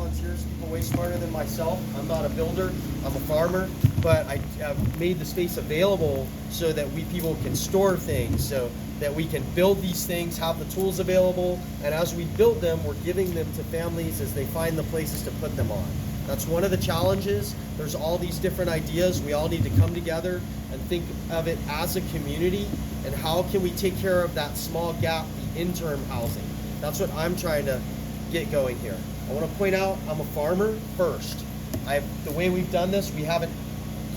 volunteers, people way smarter than myself. I'm not a builder, I'm a farmer, but I have made the space available so that people can store things, so that we can build these things, have the tools available, and as we build them, we're giving them to families as they find the places to put them on. That's one of the challenges. There's all these different ideas. We all need to come together and think of it as a community, and how can we take care of that small gap, the interim housing. That's what I'm trying to get going here. I want to point out I'm a farmer first. The way we've done this, we haven't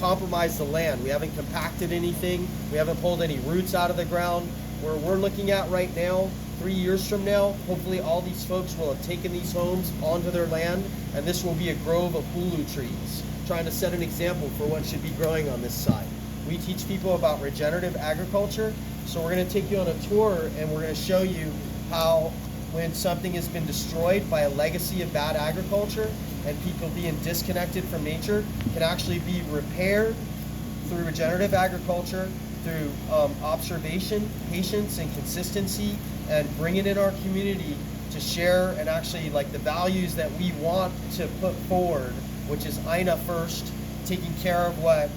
compromised the land. We haven't compacted anything. We haven't pulled any roots out of the ground. Where we're looking at right now, 3 years from now, hopefully all these folks will have taken these homes onto their land, and this will be a grove of hulu trees, trying to set an example for what should be growing on this side. We teach people about regenerative agriculture, so we're going to take you on a tour and we're going to show you how when something has been destroyed by a legacy of bad agriculture and people being disconnected from nature, can actually be repaired through regenerative agriculture, through observation, patience, and consistency, and bringing in our community to share and actually like the values that we want to put forward, which is Aina first, taking care of what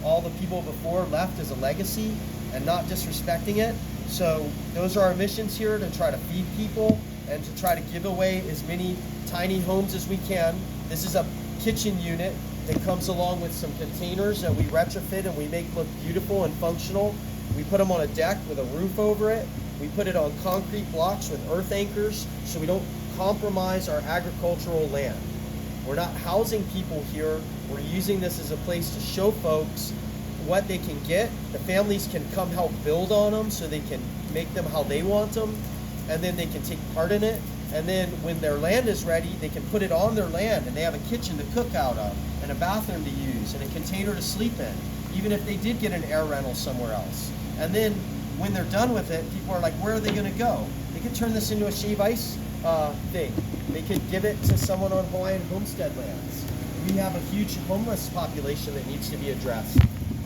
all the people before left as a legacy and not disrespecting it. So those are our missions here, to try to feed people and to try to give away as many tiny homes as we can. This is a kitchen unit that comes along with some containers that we retrofit and we make look beautiful and functional. We put them on a deck with a roof over it. We put it on concrete blocks with earth anchors so we don't compromise our agricultural land. We're not housing people here. We're using this as a place to show folks what they can get. The families can come help build on them so they can make them how they want them, and then they can take part in it. And then when their land is ready, they can put it on their land, and they have a kitchen to cook out of, and a bathroom to use, and a container to sleep in, even if they did get an air rental somewhere else. And then when they're done with it, people are like, where are they going to go? They could turn this into a shave ice thing. They could give it to someone on Hawaiian Homestead lands. We have a huge homeless population that needs to be addressed.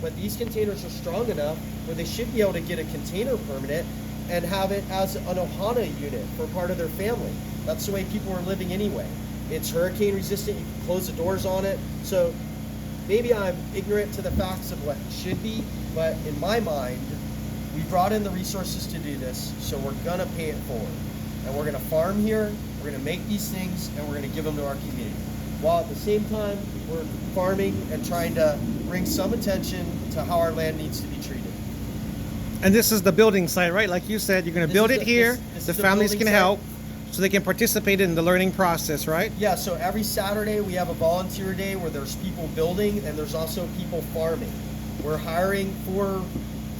But these containers are strong enough where they should be able to get a container permit and have it as an ohana unit for part of their family. That's the way people are living anyway. It's hurricane resistant, you can close the doors on it. So maybe I'm ignorant to the facts of what it should be, but in my mind, we brought in the resources to do this, so we're gonna pay it forward. And we're gonna farm here, we're gonna make these things, and we're gonna give them to our community. While at the same time, we're farming and trying to bring some attention to how our land needs to be treated. And this is the building site, right? Like you said, you're going to build it here. The families can help, so they can participate in the learning process, right? Yeah, so every Saturday we have a volunteer day where there's people building and there's also people farming. We're hiring 4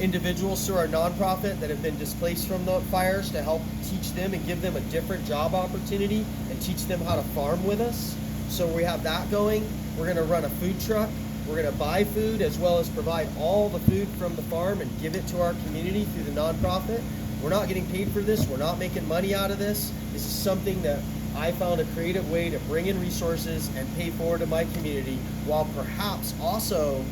individuals through our nonprofit that have been displaced from the fires to help teach them and give them a different job opportunity and teach them how to farm with us. So we have that going. We're going to run a food truck. We're going to buy food as well as provide all the food from the farm and give it to our community through the nonprofit. We're not getting paid for this. We're not making money out of this. This is something that I found a creative way to bring in resources and pay forward to my community, while perhaps also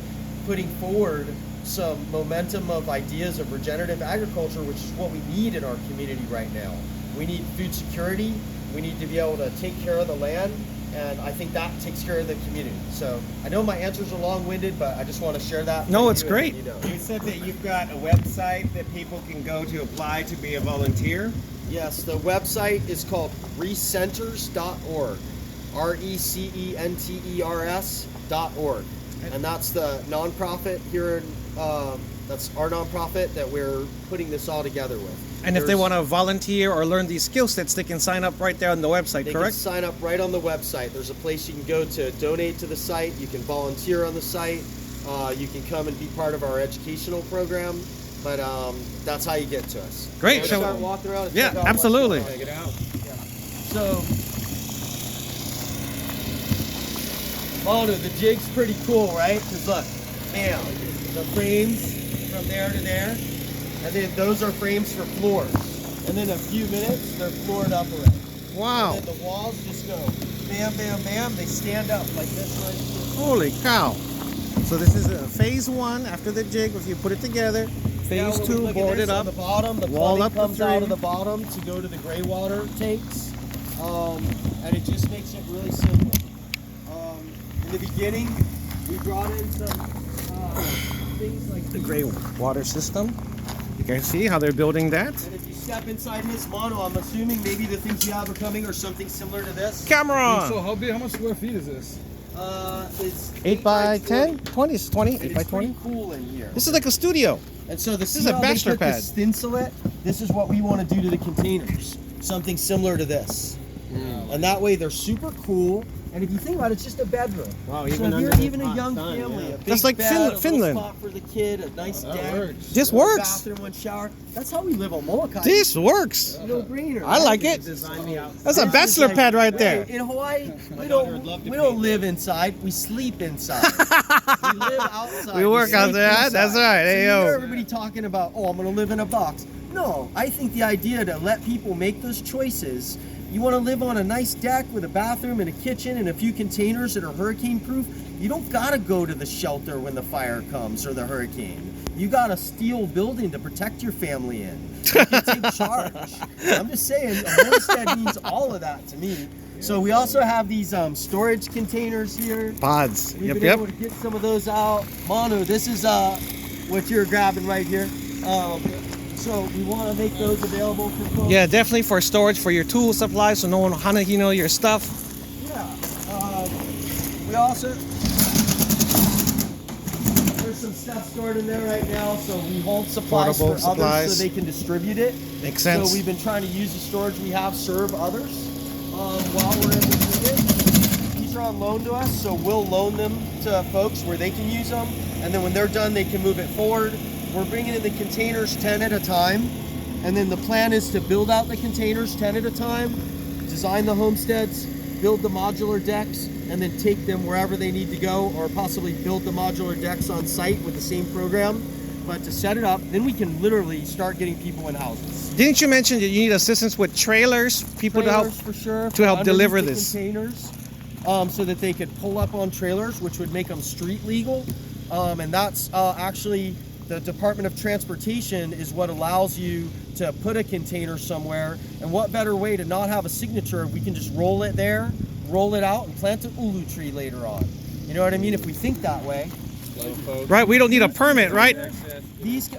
putting forward some momentum of ideas of regenerative agriculture, which is what we need in our community right now. We need food security. We need to be able to take care of the land. And I think that takes care of the community. So I know my answers are long-winded, but I just want to share that. No, it's great. You said that you've got a website that people can go to apply to be a volunteer? Yes, the website is called recenters.org. RECENTERS.org. And that's the nonprofit here in, that's our nonprofit that we're putting this all together with. And if they want to volunteer or learn these skill sets, they can sign up right there on the website, they correct? They can sign up right on the website. There's a place you can go to donate to the site. You can volunteer on the site. You can come and be part of our educational program. But that's how you get to us. Great. So start walking around and yeah, absolutely. Check it out. Yeah. So, Manu, the jig's pretty cool, right? Because look, bam, the frames from there to there. And then those are frames for floors. And then in a few minutes, they're floored up already. Wow. And then the walls just go bam, bam, bam. They stand up like this right here. Holy cow. So this is phase 1 after the jig, if you put it together. Phase 2, board it up. The bottom, the wall plumbing up comes the out of the bottom to go to the gray water tanks. And it just makes it really simple. beginning, we brought in some things like The gray water system. You can see how they're building that. And if you step inside his Manu, I'm assuming maybe the things you have are coming or something similar to this. Camera! So how big? How much square feet is this? It's 8 by 10? 20? It's 20? 8 And by it's 20? pretty cool in here. This is like a studio. And so is a bachelor pad. Stencil it. This is what we want to do to the containers. Something similar to this. And that way they're super cool. And if you think about it, it's just a bedroom. Wow, So even if under you're this even a hot young sun, family, yeah. a big That's like bed, a little Finland. spot for the kid, a nice deck, works. This one works. bathroom, one shower. That's how we live on Molokai. This works. No brainer. I like it. Design me out. That's a bachelor pad right there. In Hawaii, we daughter would love to don't paint live inside. We sleep inside. We live outside. We work out sleep there. inside. That's right. Hey, So you yo. hear everybody talking about, oh, I'm going to live in a box. No, I think the idea to let people make those choices. You want to live on a nice deck with a bathroom and a kitchen and a few containers that are hurricane proof. You don't got to go to the shelter when the fire comes or the hurricane. You got a steel building to protect your family in. You can take charge. I'm just saying, a homestead means all of that to me. So we also have these storage containers here. Pods. We've Yep, been yep. able to get some of those out. Manu, this is what you're grabbing right here. So we want to make those available for folks. Yeah, definitely for storage for your tool supplies, so no one hana your stuff. Yeah. We also, there's some stuff stored in there right now, so we hold supplies Portable for supplies. others so they can distribute it. Makes sense. So we've been trying to use the storage we have serve others while we're in the unit. These are on loan to us, so we'll loan them to folks where they can use them, and then when they're done, they can move it forward. We're bringing in the containers 10 at a time, and then the plan is to build out the containers 10 at a time, design the homesteads, build the modular decks, and then take them wherever they need to go, or possibly build the modular decks on site with the same program. But to set it up, then we can literally start getting people in houses. Didn't you mention that you need assistance with trailers? People Trailers to for sure, to help underneath deliver the this. containers, so that they could pull up on trailers, which would make them street legal. And that's actually the Department of Transportation is what allows you to put a container somewhere. And what better way to not have a signature? We can just roll it there, roll it out, and plant an ulu tree later on. You know what I mean? If we think that way. Right, we don't need a permit, right?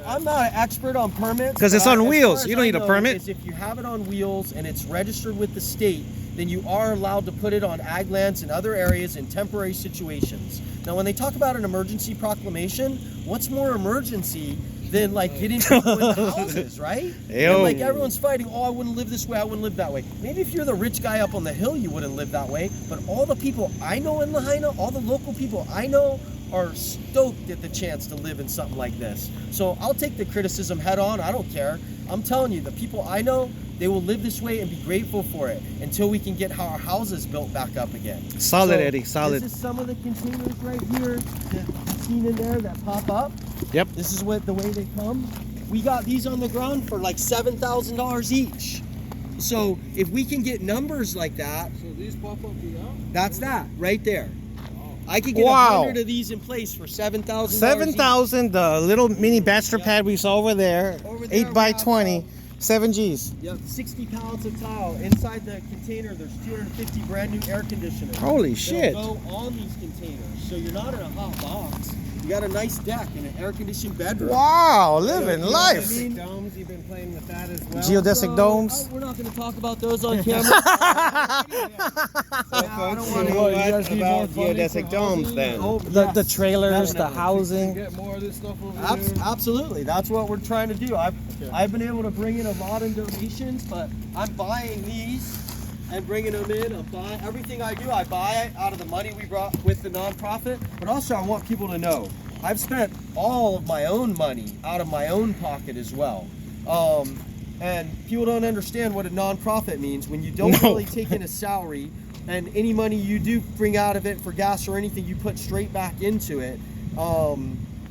I'm not an expert on permits. 'Cause it's but on as wheels. far as You don't I need a know permit. is if you have it on wheels and it's registered with the state, then you are allowed to put it on ag lands and other areas in temporary situations. Now, when they talk about an emergency proclamation, what's more emergency than like getting people in the houses, right? Yo. And like everyone's fighting, oh, I wouldn't live this way, I wouldn't live that way. Maybe if you're the rich guy up on the hill, you wouldn't live that way. But all the people I know in Lahaina, all the local people I know are stoked at the chance to live in something like this. So I'll take the criticism head on, I don't care. I'm telling you, the people I know, they will live this way and be grateful for it until we can get our houses built back up again. Solid, So, Eddie, solid. This is some of the containers right here that you've seen in there that pop up. Yep. This is what the way they come. We got these on the ground for like $7,000 each. So if we can get numbers like that, So these pop up without? that's that right there. I could get Wow. 100 of these in place for $7,000. 7,000, the little mini bachelor pad we saw over there, Over there 8 by we have, 20, 7 Gs. Yep, 60 pallets of tile. Inside the container, there's 250 brand new air conditioners. Holy That'll shit. go on these containers, so you're not in a hot box. You got a nice deck and an air-conditioned bedroom. Wow, living You know what life. I mean? Domes, you've been playing with that as well. Geodesic domes. We're not going to talk about those on camera. So I don't folks, wanna- you know You guys what need more about funding geodesic for domes housing? then? Oh, The yes, trailers, the definitely. housing. Get more of this stuff over here. Absolutely, that's what we're trying to do. I've been able to bring in a lot in donations, but I'm buying these and bringing them in. I'm buying everything I do. I buy it out of the money we brought with the nonprofit, but also I want people to know I've spent all of my own money out of my own pocket as well. And people don't understand what a nonprofit means when you don't No. really take in a salary, and any money you do bring out of it for gas or anything you put straight back into it.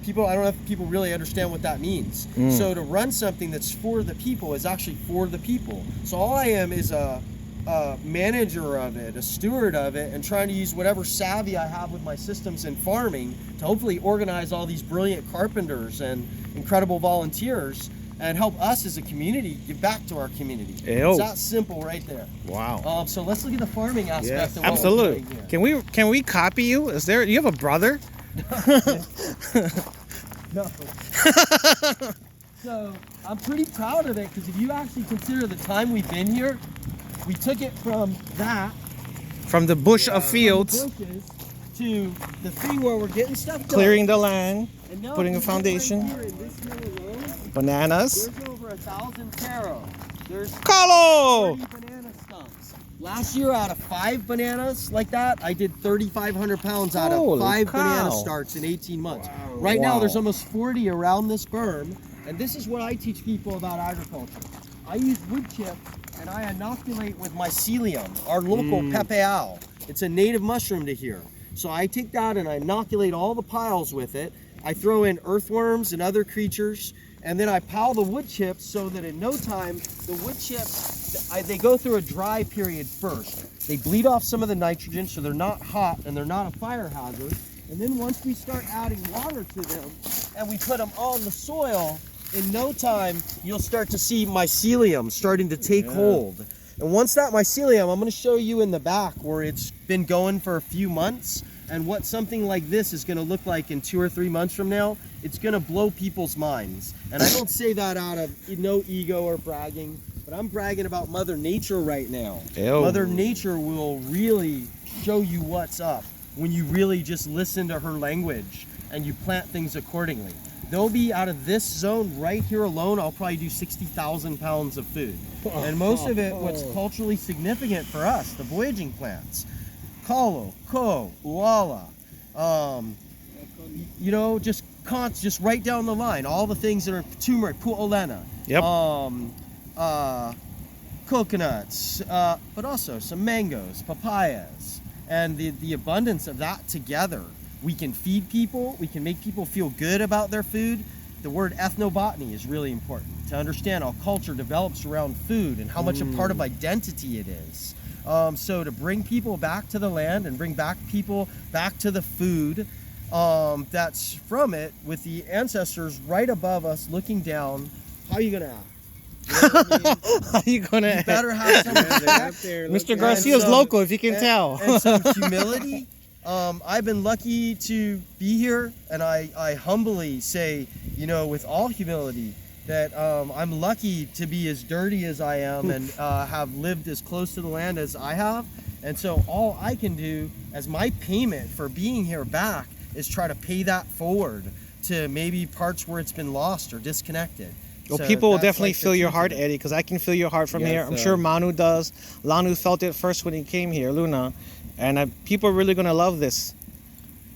People, I don't know if people really understand what that means. So to run something that's for the people is actually for the people. So all I am is a manager of it, a steward of it, and trying to use whatever savvy I have with my systems in farming to hopefully organize all these brilliant carpenters and incredible volunteers and help us as a community give back to our community. Ew. It's that simple right there. Wow. So let's look at the farming aspect Yes. of what Absolutely. we're doing here. Can we copy you? Do you have a brother? No. So I'm pretty proud of it because if you actually consider the time we've been here, we took it from that From the bush of fields, bushes to the thing where we're getting stuff done. clearing the land, And now putting a if you go foundation. right here in this hill alone, bananas. there's over 1,000 taro. There's Carlo! 30 banana stumps. Last year, out of 5 bananas like that, I did 3,500 pounds out of Holy 5 cow. banana starts in 18 months. Right now, Wow. there's almost 40 around this berm, and this is what I teach people about agriculture. I use wood chip, and I inoculate with mycelium, our local pepeao. It's a native mushroom to here. So I take that and I inoculate all the piles with it. I throw in earthworms and other creatures, and then I pile the wood chips so that in no time, the wood chips, they go through a dry period first. They bleed off some of the nitrogen so they're not hot and they're not a fire hazard. And then once we start adding water to them and we put them on the soil, in no time, you'll start to see mycelium starting to take hold. And once that mycelium, I'm going to show you in the back where it's been going for a few months and what something like this is going to look like in 2 or 3 months from now. It's going to blow people's minds. And I don't say that out of no ego or bragging, but I'm bragging about Mother Nature right now. Ew. Mother Nature will really show you what's up when you really just listen to her language and you plant things accordingly. There'll be, out of this zone right here alone, I'll probably do 60,000 pounds of food. And most of it, what's culturally significant for us, the voyaging plants. Kalo, ko, uala, you know, just right down the line. All the things that are turmeric, pu'olena, Yep. coconuts, but also some mangoes, papayas, and the abundance of that together. We can feed people, we can make people feel good about their food. The word ethnobotany is really important to understand how culture develops around food and how much a part of identity it is. So to bring people back to the land and bring back people back to the food that's from it, with the ancestors right above us looking down, how are you gonna act? You know what I mean? How you gonna? You better have some respect. Mr. Garcia's some- local, if you can tell. and some humility. I've been lucky to be here, and I humbly say, you know, with all humility, that I'm lucky to be as dirty as I am and have lived as close to the land as I have. And so all I can do as my payment for being here back is try to pay that forward to maybe parts where it's been lost or disconnected. Well, So people will that's definitely like the feel your truth heart, of it. Eddie, because I can feel your heart from Yes, here. I'm sir. sure Manu does. Lanu felt it first when he came here, Luna. And people are really going to love this.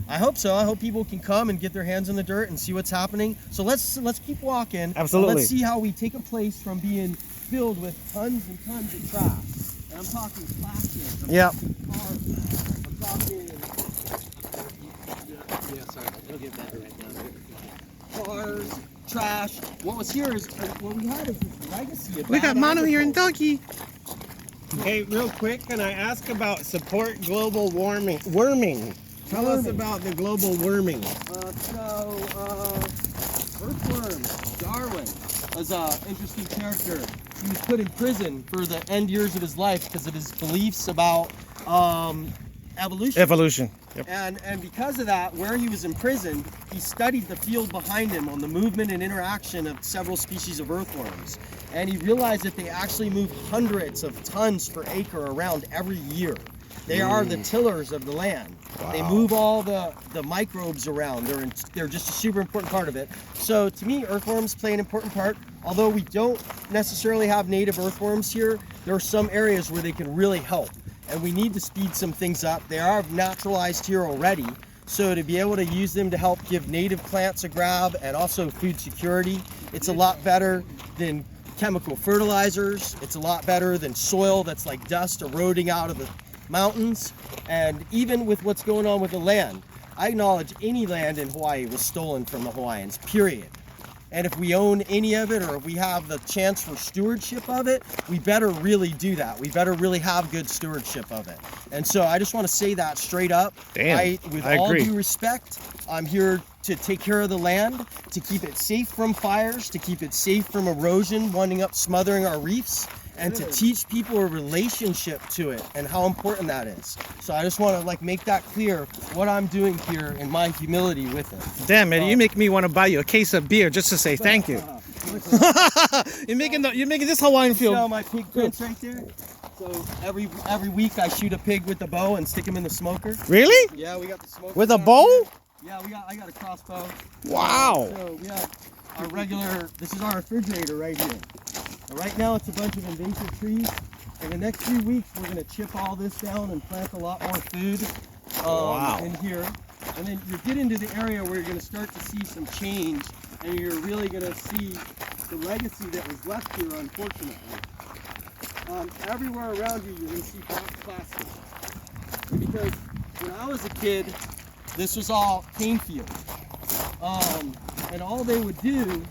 I hope so. I hope people can come and get their hands in the dirt and see what's happening. So let's keep walking. Absolutely. Let's see how we take a place from being filled with tons and tons of trash. And I'm talking plastic. I'm Yep. talking cars. I'm talking. Yeah, sorry. It'll get better right now. Cars, trash. What was here is what we had is this legacy of We got bad Manu here in agriculture. Doggy. Hey, real quick, can I ask about support global warming? Tell us about the global warming. Earthworm, Darwin, was an interesting character. He was put in prison for the end years of his life because of his beliefs about evolution. Evolution. Yep. And because of that, where he was imprisoned, he studied the field behind him on the movement and interaction of several species of earthworms. And he realized that they actually move hundreds of tons per acre around every year. They are the tillers of the land. Wow. They move all the microbes around. They're just a super important part of it. So to me, earthworms play an important part. Although we don't necessarily have native earthworms here, there are some areas where they can really help. And we need to speed some things up. They are naturalized here already. So to be able to use them to help give native plants a grab and also food security, it's a lot better than chemical fertilizers. It's a lot better than soil that's like dust eroding out of the mountains. And even with what's going on with the land, I acknowledge any land in Hawaii was stolen from the Hawaiians, period. And if we own any of it, or if we have the chance for stewardship of it, we better really do that. We better really have good stewardship of it. And so I just want to say that straight up. Damn, With I all agree. due respect, I'm here to take care of the land, to keep it safe from fires, to keep it safe from erosion, winding up smothering our reefs, and to teach people a relationship to it and how important that is. So I just want to like make that clear what I'm doing here in my humility with it. Damn, Eddie, you make me want to buy you a case of beer just to say thank you. You're making this Hawaiian You know feel. my pig prints right there? So every week I shoot a pig with the bow and stick him in the smoker. Really? Yeah, we got the smoker. With a down bow? here. Yeah, I got a crossbow. Wow. So we have our regular, this is our refrigerator right here. Now, right now it's a bunch of invasive trees. In the next few weeks we're gonna chip all this down and plant a lot more food Wow. in here. And then you get into the area where you're gonna start to see some change, and you're really gonna see the legacy that was left here, unfortunately. Everywhere around you, you're gonna see black plastic. Because when I was a kid, this was all cane field. And all they would do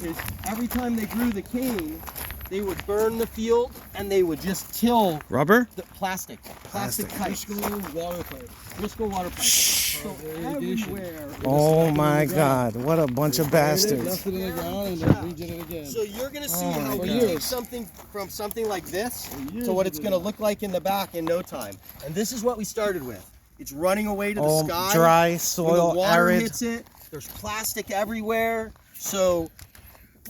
is every time they grew the cane, they would burn the field and they would just till Rubber? the plastic pipes. Water pipe. Frisco water pipes. So irrigation. everywhere. Oh my God, what a bunch of Left bastards. it in the ground and then redid it again. So you're gonna see Oh how my we God. take something from something like this years to what it's we gonna did look like in the back in no time. And this is what we started with. It's running away to the Oh, sky. dry When soil, the water arid. hits it, there's plastic everywhere. So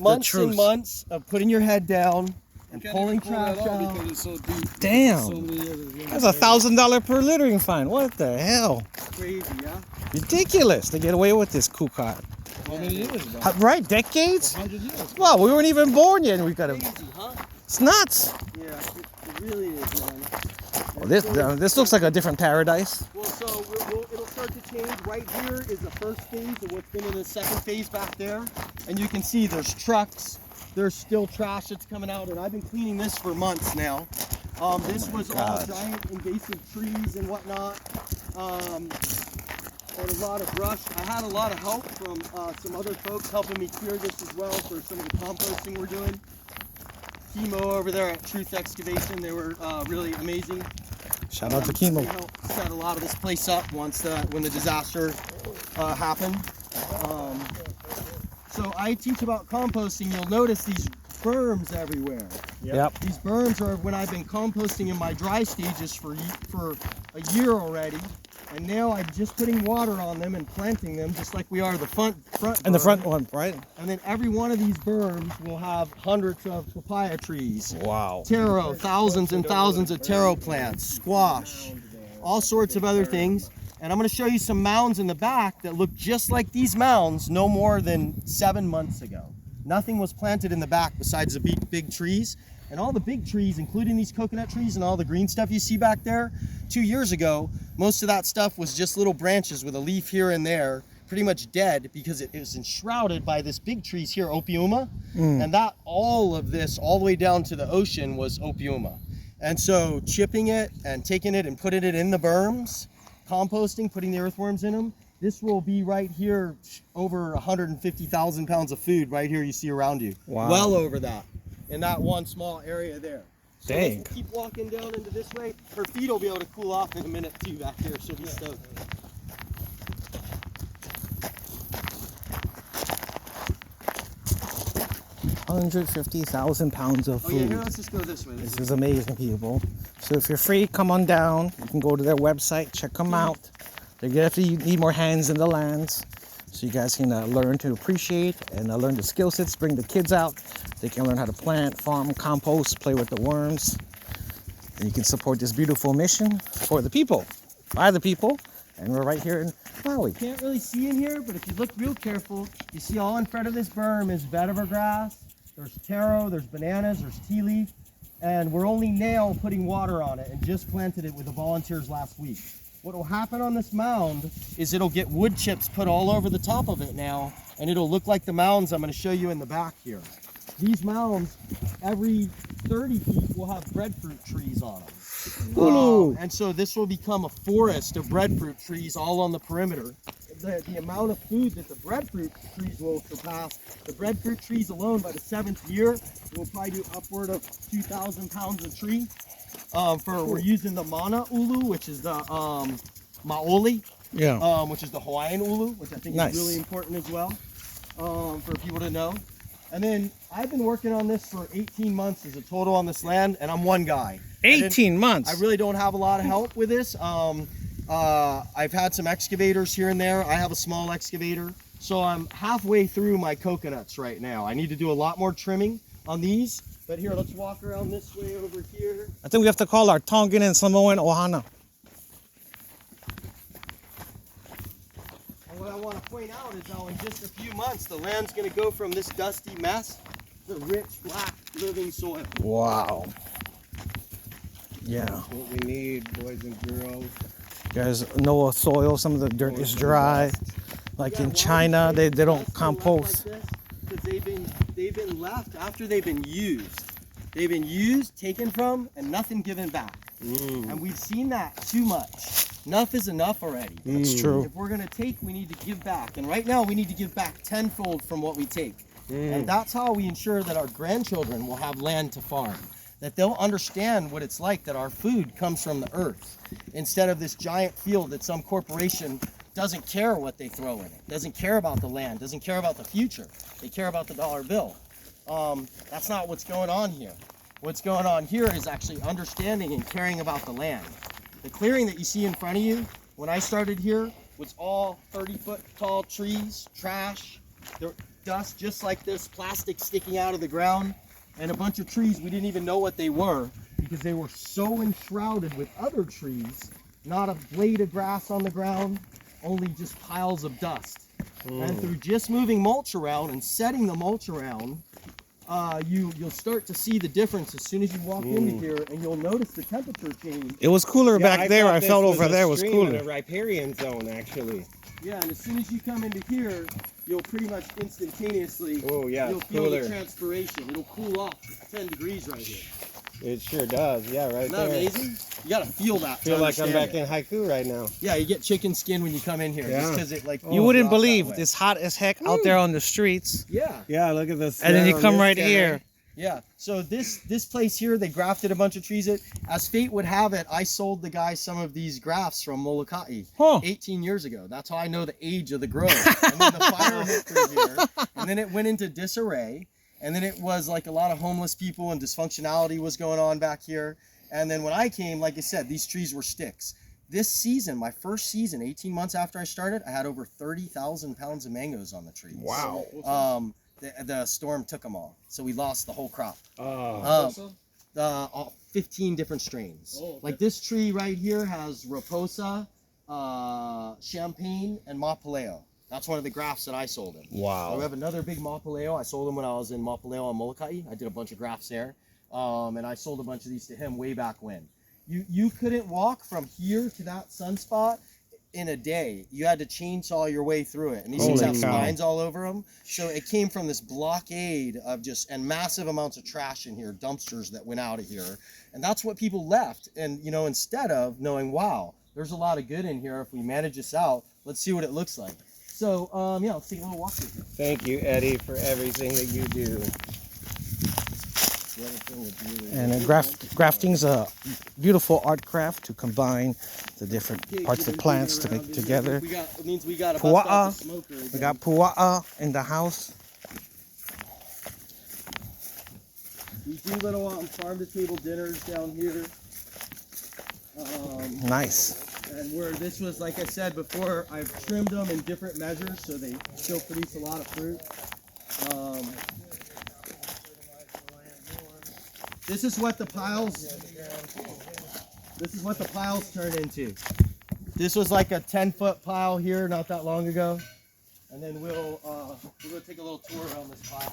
months and truth. months of putting your head down and Can't pulling even pull that trash out out. because it's so deep. Damn. So many years it's been That's $1,000 per littering fine. What the hell? Crazy, yeah? Ridiculous to get away with this kukot. How many years, bro? Right, decades? 100 years. Well, we weren't even born yet and we got Crazy, it. huh? It's nuts. Yeah, it really is, man. Well, this looks like a different paradise. Well, so it'll start to change. Right here is the first phase of what's been in the second phase back there. And you can see there's trucks. There's still trash that's coming out. And I've been cleaning this for months now. This was all God. giant invasive trees and whatnot. And a lot of brush. I had a lot of help from some other folks helping me clear this as well for some of the composting we're doing. Chemo over there at Truth Excavation, they were really amazing. Shout out to They Chemo. helped set a lot of this place up when the disaster happened. So I teach about composting. You'll notice these berms everywhere. Yep. These berms are when I've been composting in my dry stages for a year already. And now I'm just putting water on them and planting them just like we are the front And the berm. front one, right? And then every one of these berms will have hundreds of papaya trees. Wow. Taro, thousands and thousands of taro plants, squash, all sorts of other things. And I'm going to show you some mounds in the back that look just like these mounds no more than 7 months ago. Nothing was planted in the back besides the big trees. And all the big trees, including these coconut trees and all the green stuff you see back there, 2 years ago, most of that stuff was just little branches with a leaf here and there, pretty much dead because it was enshrouded by this big trees here, opiuma. And that, all of this, all the way down to the ocean was opiuma. And so chipping it and taking it and putting it in the berms, composting, putting the earthworms in them, this will be right here over 150,000 pounds of food right here you see around you. Wow. Well over that in that one small area there. So Dang. let's keep walking down into this way. Her feet will be able to cool off in a minute too back here. She'll be stoked. £150,000 of Oh yeah, here, food. let's just go this way. This is amazing, people. So if you're free, come on down. You can go to their website, check them out. They definitely need more hands in the lands, so you guys can learn to appreciate and learn the skill sets. Bring the kids out. They can learn how to plant, farm, compost, play with the worms. And you can support this beautiful mission for the people, by the people. And we're right here in Maui. Can't really see in here, but if you look real careful, you see all in front of this berm is vetiver grass. There's taro, there's bananas, there's tea leaf, and we're only now putting water on it and just planted it with the volunteers last week. What will happen on this mound is it'll get wood chips put all over the top of it now, and it'll look like the mounds I'm going to show you in the back here. These mounds, every 30 feet, will have breadfruit trees on them. Ooh. And so this will become a forest of breadfruit trees all on the perimeter. the amount of food that the breadfruit trees will surpass. The breadfruit trees alone, by the 7th year, will probably do upward of 2,000 pounds a tree. We're using the mana ulu, which is the maoli, which is the Hawaiian ulu, which I think is really important as well for people to know. And then I've been working on this for 18 months as a total on this land, and I'm one guy. 18 months? I really don't have a lot of help with this. I've had some excavators here and there. I have a small excavator. So I'm halfway through my coconuts right now. I need to do a lot more trimming on these. But here, let's walk around this way over here. I think we have to call our Tongan and Samoan ohana. And what I want to point out is how in just a few months, the land's going to go from this dusty mess to rich, black, living soil. Wow. Yeah. That's what we need, boys and girls. You guys know a soil, some of the dirt is dry. Like in China, they don't compost. Because they've been left after they've been used. They've been used, taken from, and nothing given back. And we've seen that too much. Enough is enough already. That's true. If we're going to take, we need to give back. And right now, we need to give back tenfold from what we take. And that's how we ensure that our grandchildren will have land to farm. That they'll understand what it's like that our food comes from the earth. Instead of this giant field that some corporation doesn't care what they throw in it. Doesn't care about the land. Doesn't care about the future. They care about the dollar bill. That's not what's going on here. What's going on here is actually understanding and caring about the land. The clearing that you see in front of you, when I started here, was all 30-foot tall trees, trash, dust just like this, plastic sticking out of the ground, and a bunch of trees we didn't even know what they were because they were so enshrouded with other trees, not a blade of grass on the ground, only just piles of dust. And through just moving mulch around and setting the mulch around, you'll start to see the difference as soon as you walk into here, and you'll notice the temperature change. It was cooler back there. I felt over there was cooler. A riparian zone, actually. Yeah, and as soon as you come into here, you'll pretty much instantaneously you'll feel the transpiration. It'll cool off 10 degrees right here. It sure does. Yeah, right Isn't there. that amazing? You gotta feel that. I feel like I'm back in haiku right now. Yeah, you get chicken skin when you come in here, just because it like. You wouldn't drops believe that way. it's hot as heck out there on the streets. Yeah. Yeah, look at this. And then you come right here. Yeah. So this place here, they grafted a bunch of trees. As fate would have it, I sold the guy some of these grafts from Molokai 18 years ago. That's how I know the age of the grove. And then the fire hit through here, and then it went into disarray. And then it was like a lot of homeless people and dysfunctionality was going on back here. And then when I came, like I said, these trees were sticks. This season, my first season, 18 months after I started, I had over 30,000 pounds of mangoes on the trees. Wow. The storm took them all. So we lost the whole crop. Oh. 15 different strains. Oh, okay. Like this tree right here has Raposa, Champagne, and Mapaleo. That's one of the grafts that I sold him. Wow. We have another big Mapaleo. I sold him when I was in Mapaleo on Molokai. I did a bunch of grafts there. And I sold a bunch of these to him way back when. You couldn't walk from here to that sunspot in a day. You had to chainsaw your way through it. And these things have spines all over them. So it came from this blockade of and massive amounts of trash in here, dumpsters that went out of here. And that's what people left. And, instead of knowing, wow, there's a lot of good in here. If we manage this out, let's see what it looks like. So, let's take a little walk with you. Thank you, Eddie, for everything that you do. And grafting's a beautiful art craft to combine the different parts of plants to make together. It means we got a Pua'a. We got pua'a in the house. We do little farm-to-table dinners down here. Nice. And where this was, like I said before, I've trimmed them in different measures so they still produce a lot of fruit. This is what the piles turn into. This was like a 10-foot pile here not that long ago. And then we'll take a little tour around this pile.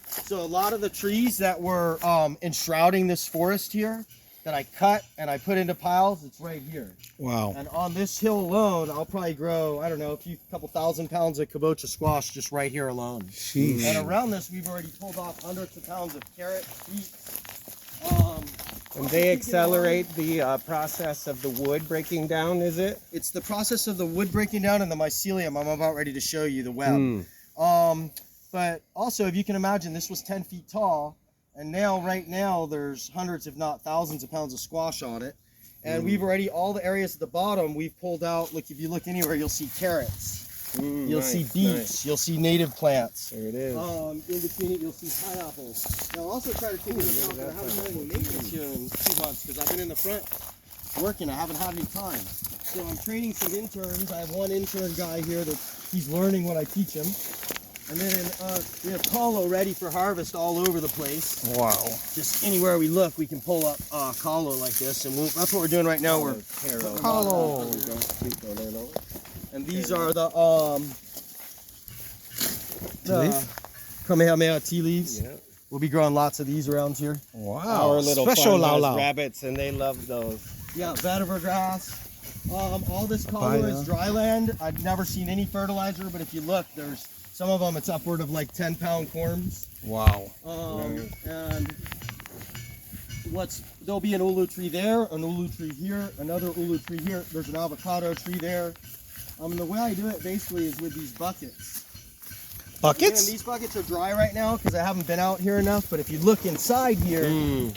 So a lot of the trees that were enshrouding this forest here that I cut and I put into piles, it's right here. Wow. And on this hill alone, I'll probably grow, I don't know, a couple thousand pounds of kabocha squash just right here alone. Sheesh. And around this, we've already pulled off hundreds of pounds of carrots, beets, And they accelerate the process of the wood breaking down, is it? It's the process of the wood breaking down and the mycelium. I'm about ready to show you the web. But also, if you can imagine, this was 10 feet tall, and now, right now, there's hundreds, if not thousands of pounds of squash on it. And we've already, all the areas at the bottom, we've pulled out, look, if you look anywhere, you'll see carrots. You'll see beets, you'll see native plants. There it is. In between it, you'll see pineapples. Now, I'll also try to take into account that I haven't done any maintenance here in 2 months because I've been in the front working. I haven't had any time. So I'm training some interns. I have one intern guy here that he's learning what I teach him. And then we have kalo ready for harvest all over the place. Wow. Just anywhere we look, we can pull up kalo like this, and that's what we're doing right now. We're Kalo. and these are the Kamehameha tea leaves. Yeah. We'll be growing lots of these around here. Wow. Our little Special farm lau has lau. rabbits, and they love those. Yeah, vetiver grass. All this kalo is dry land. I've never seen any fertilizer, but if you look, there's some of them, it's upward of like 10-pound corms. Wow. And there'll be an ulu tree there, an ulu tree here, another ulu tree here. There's an avocado tree there. The way I do it basically is with these buckets. Buckets? Again, these buckets are dry right now because I haven't been out here enough. But if you look inside here,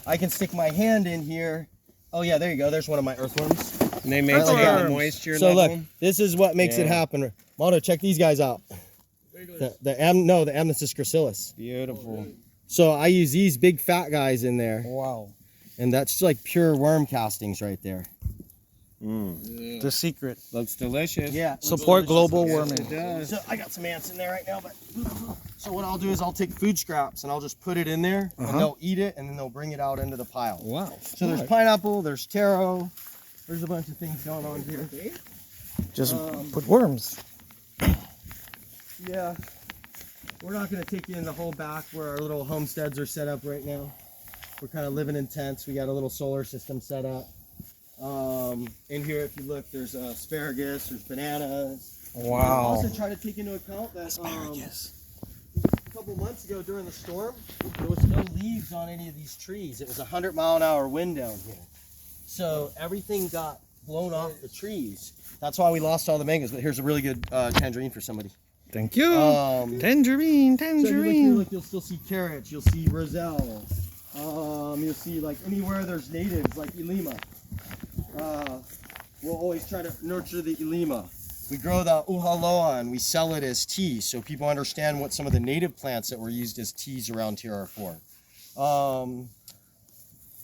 I can stick my hand in here. Oh yeah, there you go. There's one of my earthworms. And they make sure the moisture So level. look, this is what makes it happen. Mono, check these guys out. The Amnesis gracilis. Beautiful. So I use these big fat guys in there, Wow. and that's like pure worm castings right there. The secret. Looks delicious. Yeah. Support global It warming. does. So I got some ants in there right now, but so what I'll do is I'll take food scraps and I'll just put it in there, and they'll eat it, and then they'll bring it out into the pile. Wow. So there's pineapple, there's taro, there's a bunch of things going on here. Just put worms. Yeah, we're not going to take you in the whole back where our little homesteads are set up right now. We're kind of living in tents. We got a little solar system set up. In here, if you look, there's asparagus, there's bananas. Wow. Also try to take into account that a couple months ago during the storm, there was no leaves on any of these trees. It was a 100-mile-an-hour wind down here. So everything got blown off the trees. That's why we lost all the mangoes. But here's a really good tangerine for somebody. Thank you. So if you Tangerine, look here, tangerine. look, you'll still see carrots. You'll see roselle. You'll see like anywhere there's natives like Ilima. We'll always try to nurture the Ilima. We grow the uhaloa and we sell it as tea, so people understand what some of the native plants that were used as teas around here are for.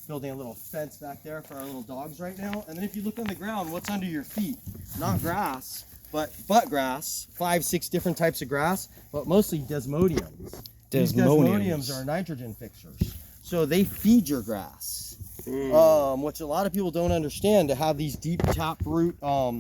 Building a little fence back there for our little dogs right now. And then if you look on the ground, what's under your feet? Not grass, but grass. 5-6 different types of grass, but mostly desmodiums. These desmodiums are nitrogen fixers, so they feed your grass. Which a lot of people don't understand, to have these deep taproot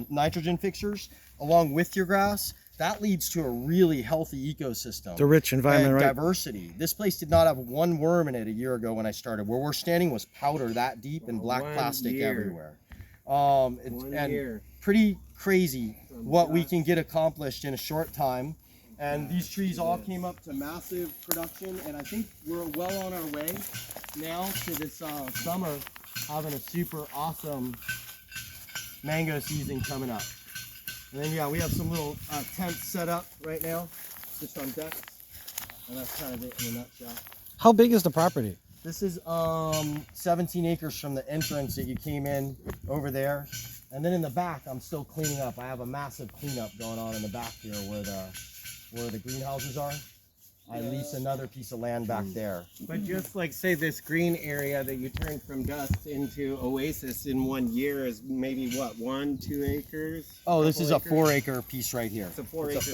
nitrogen fixers along with your grass, that leads to a really healthy ecosystem. The rich environment, and right? Diversity. This place did not have one worm in it a year ago when I started. Where we're standing was powder that deep and black plastic everywhere. And pretty crazy what we can get accomplished in a short time. And these trees all came up to massive production, and I think we're well on our way now to this summer having a super awesome mango season coming up. And then yeah, we have some little tents set up right now, just on decks, and that's kind of it in a nutshell. How big is the property? This is 17 acres from the entrance that you came in over there, and then in the back I'm still cleaning up. I have a massive cleanup going on in the back here where the greenhouses are. I lease another piece of land back there. But just like say this green area that you turned from dust into oasis in 1 year is maybe what, 1-2 acres? Oh, this is a 4-acre piece right here. It's a 4 It's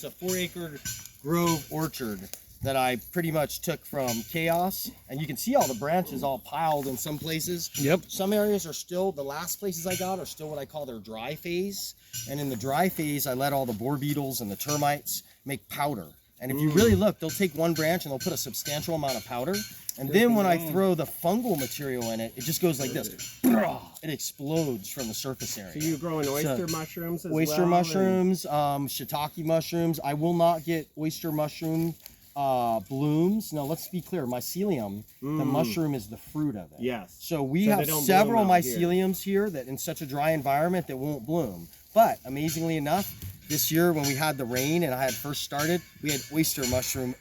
a 4-acre grove orchard that I pretty much took from chaos, and you can see all the branches all piled in some places. Yep. Some areas are still, the last places I got are still what I call their dry phase, and in the dry phase I let all the boar beetles and the termites make powder. And if you really look, they'll take one branch and they'll put a substantial amount of powder, and then when I throw the fungal material in it, it just goes like this. It explodes from the surface area. So you're growing oyster mushrooms as well? Oyster mushrooms, shiitake mushrooms. I will not get oyster mushroom blooms. Now let's be clear, mycelium, the mushroom is the fruit of it. Yes. So we So they have don't several bloom out here. myceliums here that in such a dry environment that won't bloom. But amazingly enough, this year when we had the rain and I had first started, we had oyster mushroom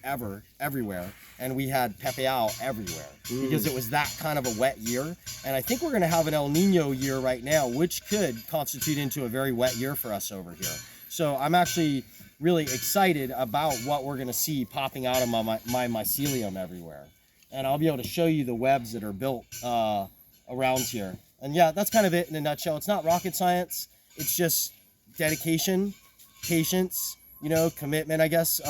everywhere. And we had pepeao everywhere because it was that kind of a wet year. And I think we're going to have an El Nino year right now, which could constitute into a very wet year for us over here. So I'm actually really excited about what we're going to see popping out of my mycelium everywhere. And I'll be able to show you the webs that are built around here. And yeah, that's kind of it in a nutshell. It's not rocket science. It's just dedication, patience, you know, commitment, I guess.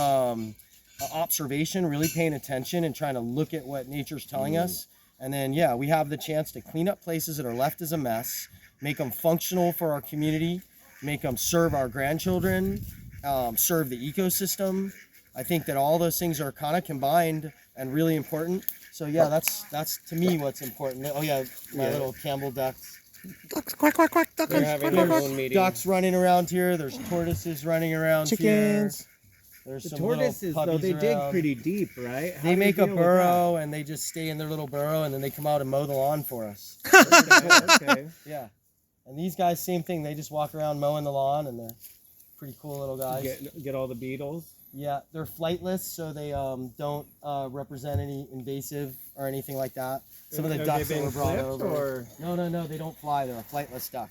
Observation, really paying attention and trying to look at what nature's telling us. And then, yeah, we have the chance to clean up places that are left as a mess, make them functional for our community, make them serve our grandchildren, serve the ecosystem. I think that all those things are kind of combined and really important. So yeah, that's to me what's important. Oh yeah, my little Campbell ducks. Ducks, quack, quack, quack, duck, They're quack, having quack, their quack. own meeting. Ducks running around here. There's tortoises running around Chickens. here. There's The some tortoises, little though, puppies they dig around. pretty deep, right? How They do you make a deal with burrow and they just stay in their little burrow and then they come out and mow the lawn for us. that? Okay. Yeah. And these guys, same thing. They just walk around mowing the lawn and they're pretty cool little guys. Get all the beetles. Yeah, they're flightless, so they don't represent any invasive or anything like that. Some of the Have ducks they that been were brought clipped, over. or- No, they don't fly. They're a flightless duck.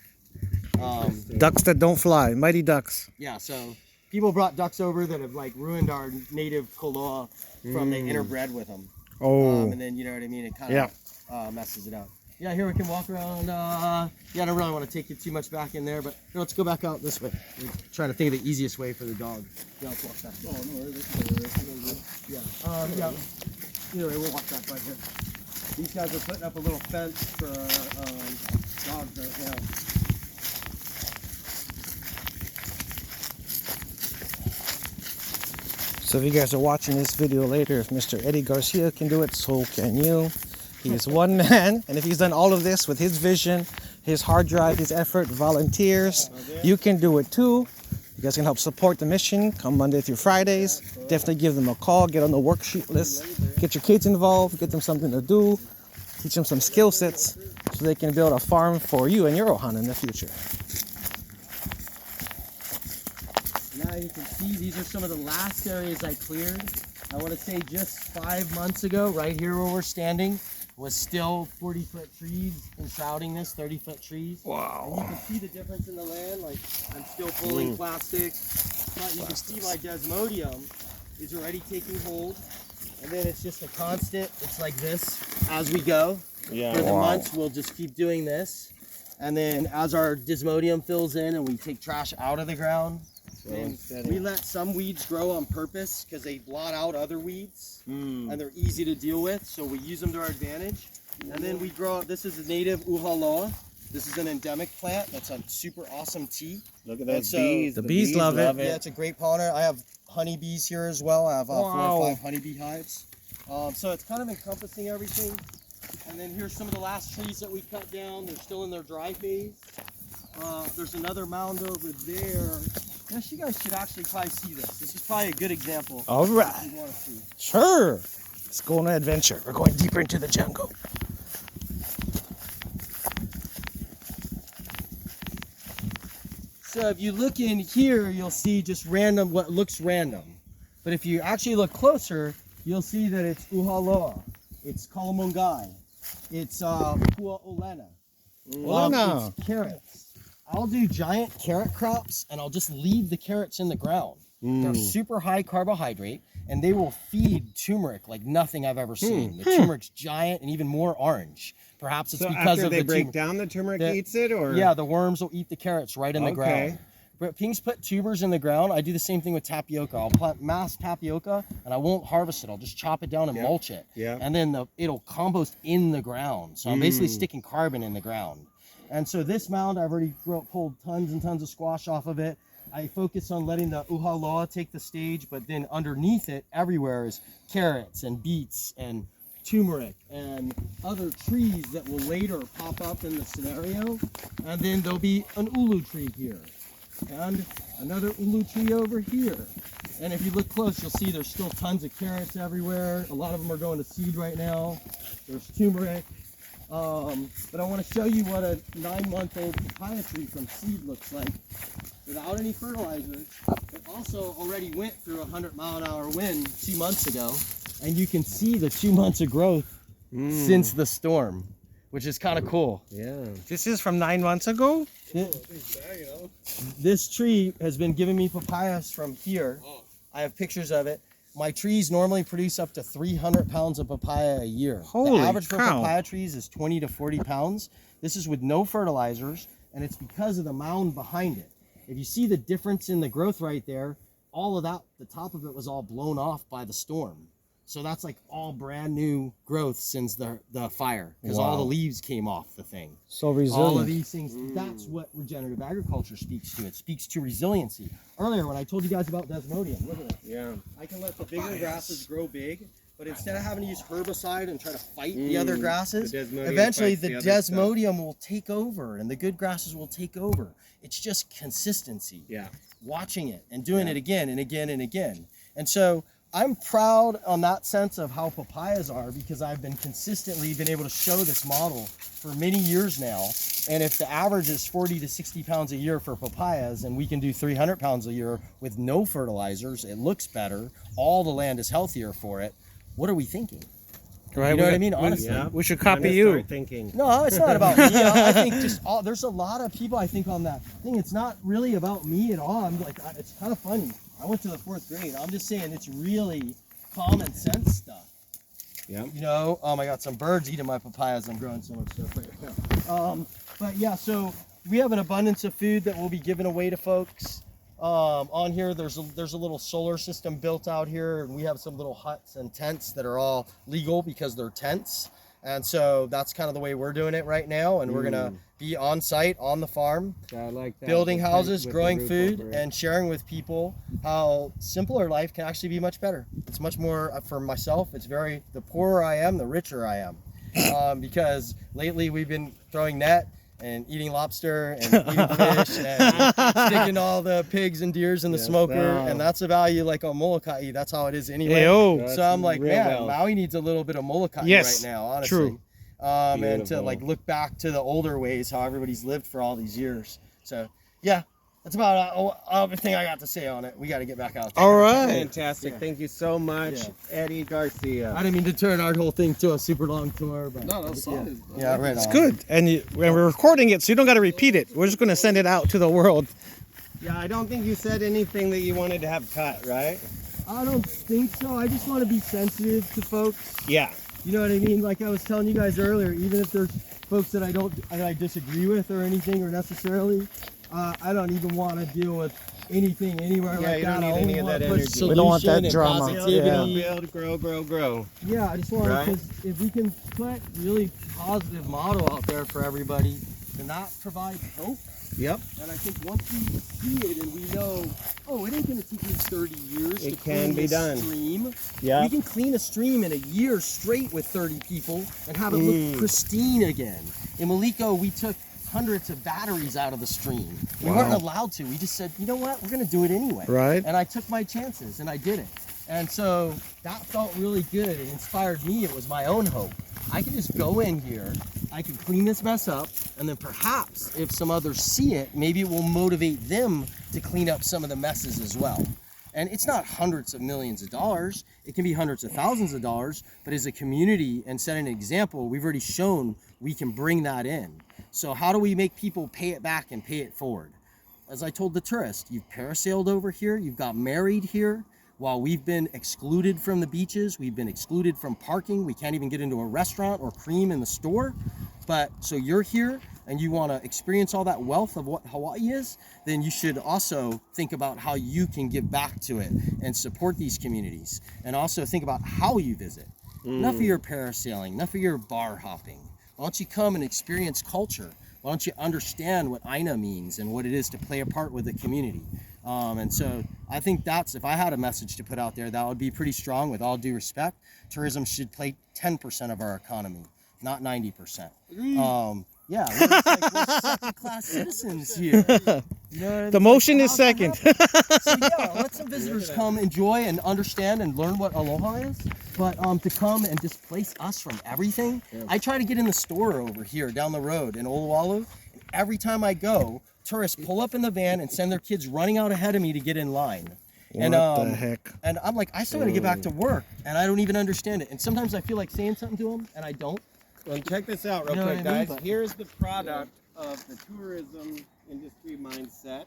Ducks that don't fly, mighty ducks. Yeah, so people brought ducks over that have like ruined our native koloa from they interbred with them. Oh, And then, you know what I mean, it kind of messes it up. Yeah, here we can walk around. Yeah, I don't really want to take you too much back in there, but here, let's go back out this way. We're trying to think of the easiest way for the dog. Yeah, let's walk back. Oh, no, that's Yeah. Anyway, we'll walk back right here. These guys are putting up a little fence for dogs right now. so if you guys are watching this video later, if Mr. Eddy Garcia can do it, so can you. He is one man, and if he's done all of this with his vision, his hard drive, his effort, volunteers, you can do it too. You guys can help support the mission. Come Monday through Fridays. Definitely give them a call. Get on the worksheet list. Get your kids involved. Get them something to do. Teach them some skill sets so they can build a farm for you and your ohana in the future. Now you can see these are some of the last areas I cleared. I want to say just 5 months ago, right here where we're standing, was still 40-foot trees enshrouding this, 30-foot trees. Wow. And you can see the difference in the land. Like, I'm still pulling plastic. But you can see my desmodium is already taking hold. And then it's just a constant, it's like this as we go. Yeah. For the Wow. months, we'll just keep doing this. And then as our desmodium fills in and we take trash out of the ground, then we let some weeds grow on purpose because they blot out other weeds and they're easy to deal with. So we use them to our advantage. And then we grow, this is a native uhaloa. This is an endemic plant that's a super awesome tea. Look at And those so- bees. The bees love it. Yeah, it's a great pollinator. I have honeybees here as well. I have 4 Wow. or 5 honeybee hives. So it's kind of encompassing everything. And then here's some of the last trees that we cut down. They're still in their dry phase. There's another mound over there. Yes, you guys should actually probably see this. This is probably a good example. All right. If you want to see. Sure. Let's go on an adventure. We're going deeper into the jungle. So if you look in here, you'll see just random, what looks random. But if you actually look closer, you'll see that it's uhaloa, it's kalamongai, it's pua olena, Olena. it's carrots. I'll do giant carrot crops and I'll just leave the carrots in the ground. They're super high carbohydrate and they will feed turmeric like nothing I've ever seen. The turmeric's giant and even more orange. Perhaps it's So because after of they the break turmeric. down, the turmeric The- eats it, or Yeah, the worms will eat the carrots right in the ground. Okay. But Pings put tubers in the ground. I do the same thing with tapioca. I'll plant mass tapioca and I won't harvest it. I'll just chop it down and mulch it. Yeah. And then it'll compost in the ground. So I'm basically sticking carbon in the ground. And so this mound, I've already pulled tons and tons of squash off of it. I focus on letting the uhaloa take the stage, but then underneath it, everywhere is carrots and beets and turmeric and other trees that will later pop up in the scenario. And then there'll be an ulu tree here. and another ulu tree over here. And if you look close, you'll see there's still tons of carrots everywhere. A lot of them are going to seed right now. There's turmeric. But I want to show you what a 9-month-old papaya tree from seed looks like without any fertilizer. It also already went through a 100-mile-an-hour wind 2 months ago. And you can see the 2 months of growth since the storm, which is kind of cool. Yeah. This is from 9 months ago? This tree has been giving me papayas from here. I have pictures of it. My trees normally produce up to 300 pounds of papaya a year. Holy the average for cow. papaya trees is 20 to 40 pounds. This is with no fertilizers, and it's because of the mound behind it. If you see the difference in the growth right there, all of that, the top of it was all blown off by the storm. So that's like all brand new growth since the fire, because all the leaves came off the thing. So resilient. All of these things, that's what regenerative agriculture speaks to. It speaks to resiliency. Earlier when I told you guys about desmodium, look at this. Yeah. I can let the bigger grasses grow big, but instead of having to use herbicide and try to fight the other grasses, the desmodium eventually fights the the other stuff. desmodium will take over and the good grasses will take over. It's just consistency. Yeah. Watching it and doing it again and again and again. And so I'm proud on that sense of how papayas are, because I've been consistently been able to show this model for many years now. And if the average is 40 to 60 pounds a year for papayas, and we can do 300 pounds a year with no fertilizers, it looks better, all the land is healthier for it, what are we thinking? Right, You know what I mean? Honestly. Yeah. We should Time copy to you. start thinking. No, it's not about me. I think just there's a lot of people I think on that thing. It's not really about me at all. I'm like, it's kind of funny. I went to the 4th grade. I'm just saying it's really common sense stuff. Yeah. You know, I got some birds eating my papayas. I'm growing so much stuff right now. But yeah, so we have an abundance of food that we'll be giving away to folks. On here, there's a little solar system built out here, and we have some little huts and tents that are all legal because they're tents. And so that's kind of the way we're doing it right now. And we're gonna be on site on the farm, I like that. building The tent houses, with the growing roof food, over it. and sharing with people how simpler life can actually be much better. It's much more, for myself, it's very, the poorer I am, the richer I am. Because lately we've been throwing net and eating lobster and eating fish and sticking all the pigs and deers in the smoker. wow. And that's a value like on Molokai. That's how it is anyway. Ayo. So I'm like, real man, wealth. Maui needs a little bit of Molokai Yes, right now, honestly. true. And to Beautiful. like look back to the older ways, how everybody's lived for all these years. So yeah, that's about everything I got to say on it. We got to get back out there. All right. Fantastic. Yeah. Thank you so much, Yeah. Eddy Garcia. I didn't mean to turn our whole thing to a super long tour, but No, that's solid. yeah, right It's on. good. And when we're recording it, so you don't got to repeat it. We're just going to send it out to the world. Yeah, I don't think you said anything that you wanted to have cut, right? I don't think so. I just want to be sensitive to folks. Yeah. You know what I mean? Like I was telling you guys earlier, even if there's folks that I disagree with or anything, or necessarily, I don't even want to deal with anything anywhere Yeah, like you that. don't I need only any of want that to push energy. We don't want that solution and drama. positivity. Build, grow. Yeah, I just want Right? because if we can put really positive model out there for everybody, then that provides hope. Yep. And I think once we see it and we know, oh, it ain't gonna take me 30 years to It clean can be this done. stream. Yeah. We can clean a stream in a year straight with 30 people and have it look pristine again. In Maliko, we took hundreds of batteries out of the stream. We weren't allowed to. We just said, you know what, we're gonna do it anyway. Right. And I took my chances and I did it. And so that felt really good. It inspired me. It was my own hope. I can just go in here, I can clean this mess up, and then perhaps if some others see it, maybe it will motivate them to clean up some of the messes as well. And it's not hundreds of millions of dollars, it can be hundreds of thousands of dollars, but as a community and set an example, we've already shown we can bring that in. So how do we make people pay it back and pay it forward? As I told the tourist, you've parasailed over here, you've got married here. While we've been excluded from the beaches, we've been excluded from parking, we can't even get into a restaurant or cream in the store. But so you're here and you want to experience all that wealth of what Hawaii is, then you should also think about how you can give back to it and support these communities. And also think about how you visit. Enough of your parasailing, enough of your bar hopping. Why don't you come and experience culture? Why don't you understand what Aina means and what it is to play a part with the community? And so I think that's, if I had a message to put out there, that would be pretty strong. With all due respect, tourism should play 10% of our economy, not 90%. Yeah, we're second-class citizens here. You know what I mean? The motion is How's that second. happen? So yeah, let some visitors come enjoy and understand and learn what aloha is. But to come and displace us from everything, I try to get in the store over here down the road in Oluwalu, and every time I go, tourists pull up in the van and send their kids running out ahead of me to get in line. What the heck? And I'm like, I still gotta get back to work, and I don't even understand it. And sometimes I feel like saying something to them, and I don't. Well, check this out real You know quick, what I mean? guys. Here's the product of the tourism industry mindset,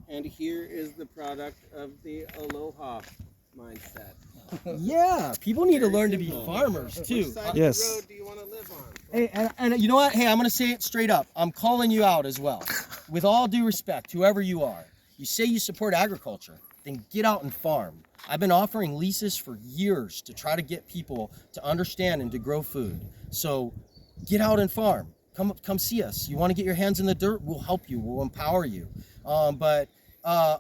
and here is the product of the aloha mindset. Yeah, people need to learn to be farmers Which too. side Yes. of the road do you want to live on? Hey, and you know what? Hey, I'm gonna say it straight up. I'm calling you out as well. With all due respect, whoever you are, you say you support agriculture, then get out and farm. I've been offering leases for years to try to get people to understand and to grow food. So get out and farm. Come see us. You want to get your hands in the dirt? We'll help you. We'll empower you. But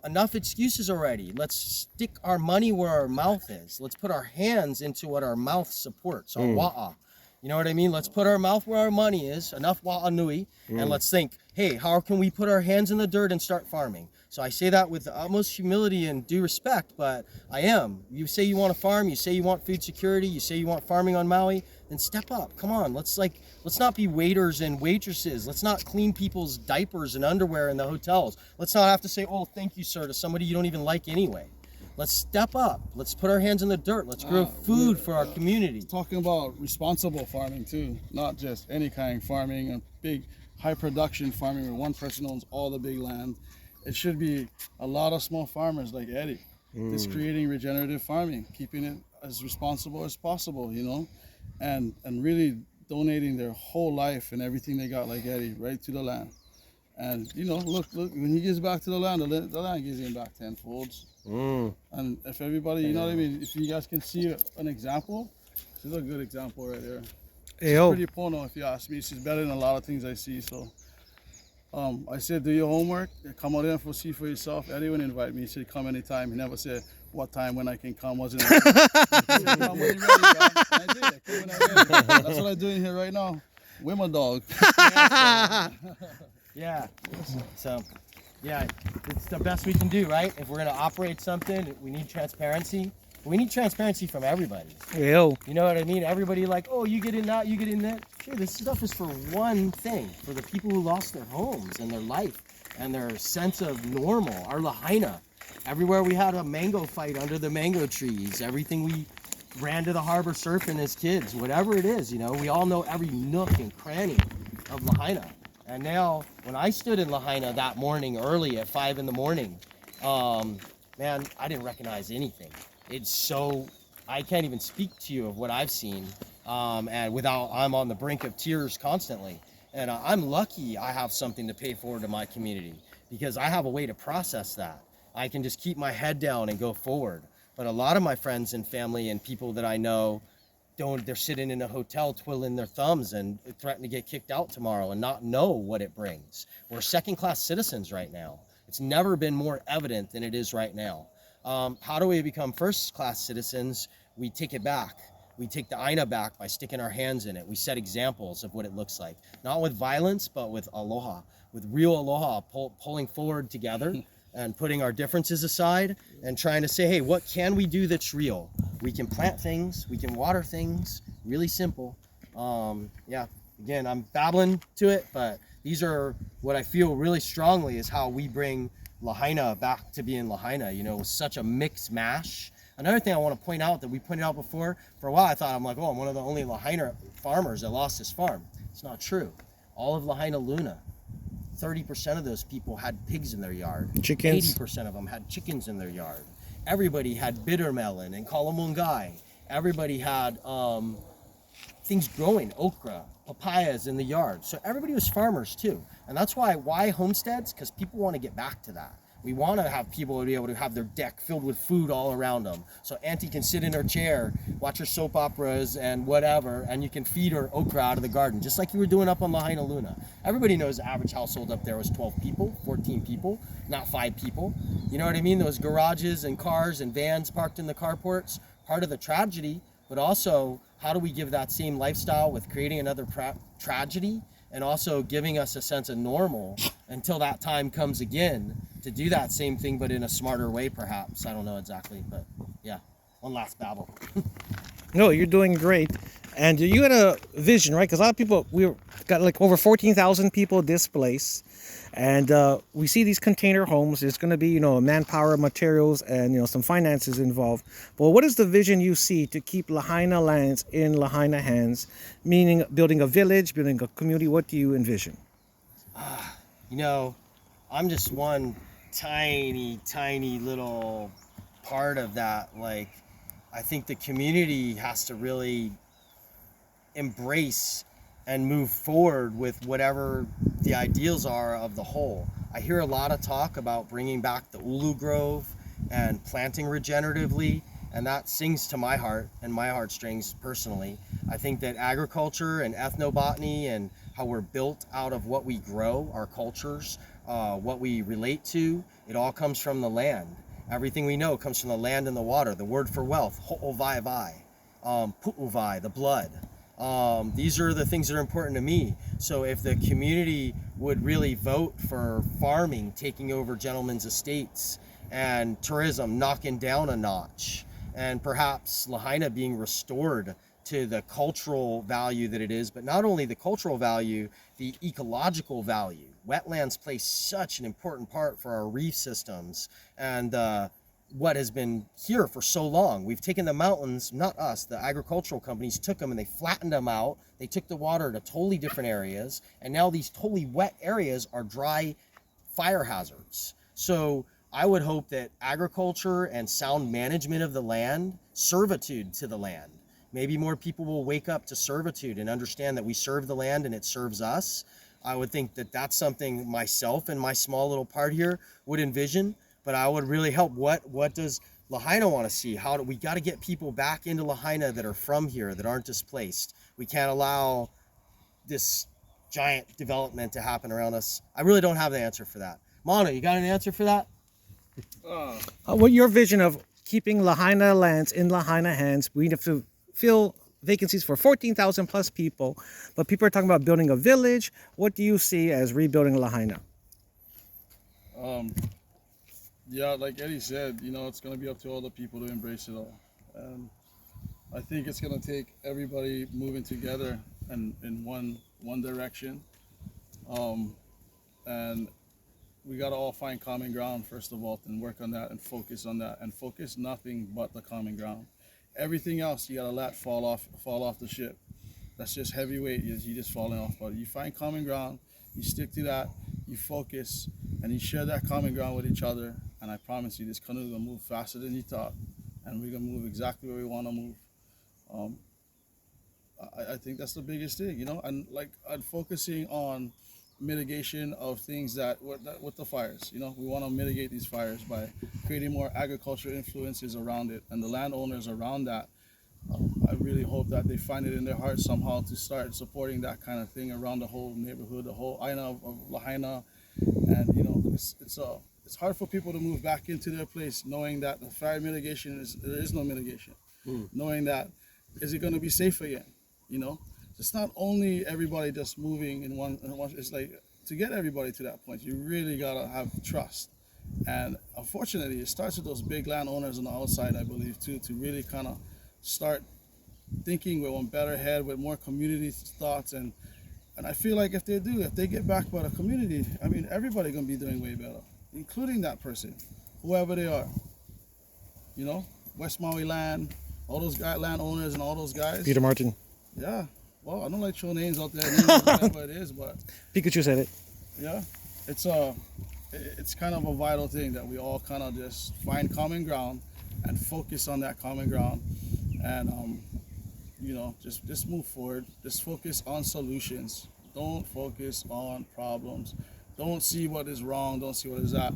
enough excuses already. Let's stick our money where our mouth is. Let's put our hands into what our mouth supports, our wa'a. You know what I mean? Let's put our mouth where our money is, enough wa'a nui, and let's think, hey, how can we put our hands in the dirt and start farming? So I say that with the utmost humility and due respect, but I am. You say you want to farm, you say you want food security, you say you want farming on Maui, then step up. Come on, let's not be waiters and waitresses. Let's not clean people's diapers and underwear in the hotels. Let's not have to say, oh, thank you, sir, to somebody you don't even like anyway. Let's step up. Let's put our hands in the dirt. Let's grow food for our community. Talking about responsible farming too, not just any kind of farming, a big high production farming where one person owns all the big land. It should be a lot of small farmers like Eddy, just creating regenerative farming, keeping it as responsible as possible, you know, and really donating their whole life and everything they got like Eddy right to the land. And you know, look, when he gives back to the land gives him back tenfold. And if everybody, you know what I mean, if you guys can see an example, this is a good example right there. Ayo. Pretty pono, if you ask me. She's better than a lot of things I see. So I said, do your homework, come out and see for yourself. Eddy would invite me. He said, come anytime. He never said what time, when I can come. Wasn't it? Come when you're ready, guys. I did. I came when I'm ready. That's what I'm doing here right now. With my dog. Yeah. So, yeah, it's the best we can do, right? If we're gonna operate something, we need transparency. We need transparency from everybody. Yo. You know what I mean? Everybody like, oh, you get in that, you get in that. Sure, this stuff is for one thing, for the people who lost their homes and their life and their sense of normal, our Lahaina. Everywhere we had a mango fight under the mango trees, everything we ran to the harbor surfing as kids, whatever it is, you know, we all know every nook and cranny of Lahaina. And now, when I stood in Lahaina that morning early at 5 in the morning, man, I didn't recognize anything. It's so, I can't even speak to you of what I've seen, and without, I'm on the brink of tears constantly. And I'm lucky I have something to pay forward to my community, because I have a way to process that. I can just keep my head down and go forward. But a lot of my friends and family and people that I know, they're sitting in a hotel twiddling their thumbs and threaten to get kicked out tomorrow and not know what it brings. We're second-class citizens right now. It's never been more evident than it is right now. How do we become first-class citizens? We take it back. We take the aina back by sticking our hands in it. We set examples of what it looks like. Not with violence, but with aloha, with real aloha, pulling forward together and putting our differences aside and trying to say, hey, what can we do that's real? We can plant things, we can water things, really simple. Yeah, again, I'm babbling to it, but these are what I feel really strongly is how we bring Lahaina back to being Lahaina, you know, such a mixed mash. Another thing I want to point out that we pointed out before, for a while I thought, I'm like, oh, I'm one of the only Lahaina farmers that lost his farm. It's not true. All of Lahaina Luna, 30% of those people had pigs in their yard. Chickens. 80% of them had chickens in their yard. Everybody had bitter melon and kalamungai. Everybody had things growing, okra, papayas in the yard. So everybody was farmers too. And that's why homesteads? Because people want to get back to that. We want to have people be able to have their deck filled with food all around them. So Auntie can sit in her chair, watch her soap operas and whatever, and you can feed her okra out of the garden, just like you were doing up on Lahaina Luna. Everybody knows the average household up there was 12 people, 14 people, not 5 people. You know what I mean? Those garages and cars and vans parked in the carports, part of the tragedy, but also how do we give that same lifestyle with creating another tragedy and also giving us a sense of normal until that time comes again to do that same thing, but in a smarter way, perhaps. I don't know exactly, but yeah, one last babble. No, you're doing great. And you had a vision, right? Because a lot of people, we've got like over 14,000 people displaced. And we see these container homes. There's going to be, manpower, materials, and, some finances involved. But what is the vision you see to keep Lahaina lands in Lahaina hands? Meaning building a village, building a community. What do you envision? I'm just one tiny little part of that. Like, I think the community has to really embrace and move forward with whatever the ideals are of the whole. I hear a lot of talk about bringing back the ulu grove and planting regeneratively, and that sings to my heart and my heartstrings personally. I think that agriculture and ethnobotany and how we're built out of what we grow, our cultures, what we relate to, it all comes from the land. Everything we know comes from the land and the water. The word for wealth, ho'ovai, pu'uvai, the blood. These are the things that are important to me. So if the community would really vote for farming taking over gentlemen's estates and tourism knocking down a notch, and perhaps Lahaina being restored to the cultural value that it is, but not only the cultural value, the ecological value. Wetlands play such an important part for our reef systems and what has been here for so long. We've taken the mountains, not us, the agricultural companies took them and they flattened them out. They took the water to totally different areas, and now these totally wet areas are dry fire hazards. So I would hope that agriculture and sound management of the land, servitude to the land, maybe more people will wake up to servitude and understand that we serve the land and it serves us. I would think that that's something myself and my small little part here would envision, but I would really help. What does Lahaina want to see? How do we got to get people back into Lahaina that are from here, that aren't displaced? We can't allow this giant development to happen around us. I really don't have the answer for that. Manu, you got an answer for that? What your vision of keeping Lahaina lands in Lahaina hands? We have to fill vacancies for 14,000 plus people, but people are talking about building a village. What do you see as rebuilding Lahaina? Yeah, like Eddy said, it's going to be up to all the people to embrace it all. And I think it's going to take everybody moving together and in one direction. And we got to all find common ground, first of all, and work on that and focus on that, and focus nothing but the common ground. Everything else you got to let fall off the ship. That's just heavyweight. You just falling off. But you find common ground, you stick to that, you focus, and you share that common ground with each other. And I promise you, this canoe is gonna move faster than you thought, and we're gonna move exactly where we want to move. I think that's the biggest thing, and I'm focusing on mitigation of things that with the fires. We want to mitigate these fires by creating more agricultural influences around it, and the landowners around that. I really hope that they find it in their heart somehow to start supporting that kind of thing around the whole neighborhood, the whole Aina of Lahaina, and it's hard for people to move back into their place knowing that the fire mitigation there is no mitigation, knowing that is it going to be safe again, It's not only everybody just moving in one. It's like to get everybody to that point, you really gotta have trust. And unfortunately, it starts with those big landowners on the outside, I believe, too, to really kind of start thinking with one better head, with more community thoughts. And I feel like if they get backed by the community, everybody gonna be doing way better, including that person, whoever they are. West Maui land, all those landowners and all those guys. Peter Martin. Yeah. Well, I don't like throwing names out there, whatever it is, but Pikachu said it. yeah, it's kind of a vital thing that we all kind of just find common ground and focus on that common ground, and just move forward. Just focus on solutions. Don't focus on problems. Don't see what is wrong. Don't see what is that.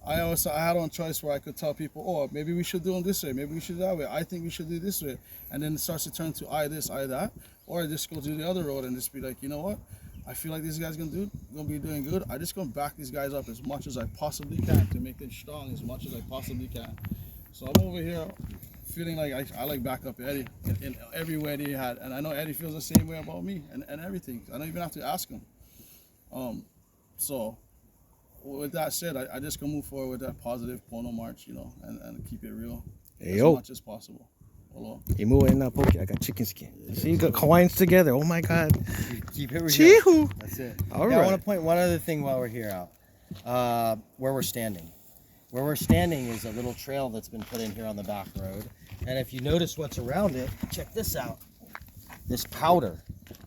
I had one choice where I could tell people, oh, maybe we should do them this way, maybe we should do that way. I think we should do this way, and then it starts to turn to I this, I that, or I just go to the other road and just be like, you know what? I feel like this guy's gonna be doing good. I just gonna back these guys up as much as I possibly can to make them strong as much as I possibly can. So I'm over here feeling like I like back up Eddy in every way that he had, and I know Eddy feels the same way about me and everything. I don't even have to ask him. So with that said, I just gonna move forward with that positive Pono March, and keep it real as much as possible. Hello. Imu and poke. I got chicken skin. See, you got Hawaiians together. Oh my God. Keep it real. Chihu. That's it. All Now, I right. want to point one other thing while we're here out. Where we're standing. Where we're standing is a little trail that's been put in here on the back road. And if you notice what's around it, check this out. This powder.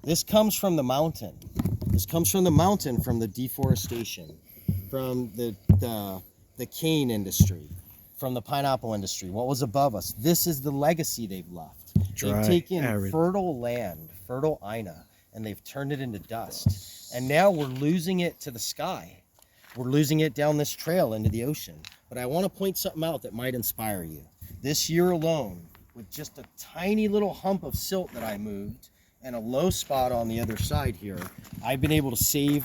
This comes from the mountain. This comes from the mountain from the deforestation, from the cane industry, from the pineapple industry. What was above us? This is the legacy they've left. Dry, they've taken arid. fertile land, fertile Aina, and they've turned it into dust. And now we're losing it to the sky. We're losing it down this trail into the ocean. But I want to point something out that might inspire you. This year alone, with just a tiny little hump of silt that I moved and a low spot on the other side here, I've been able to save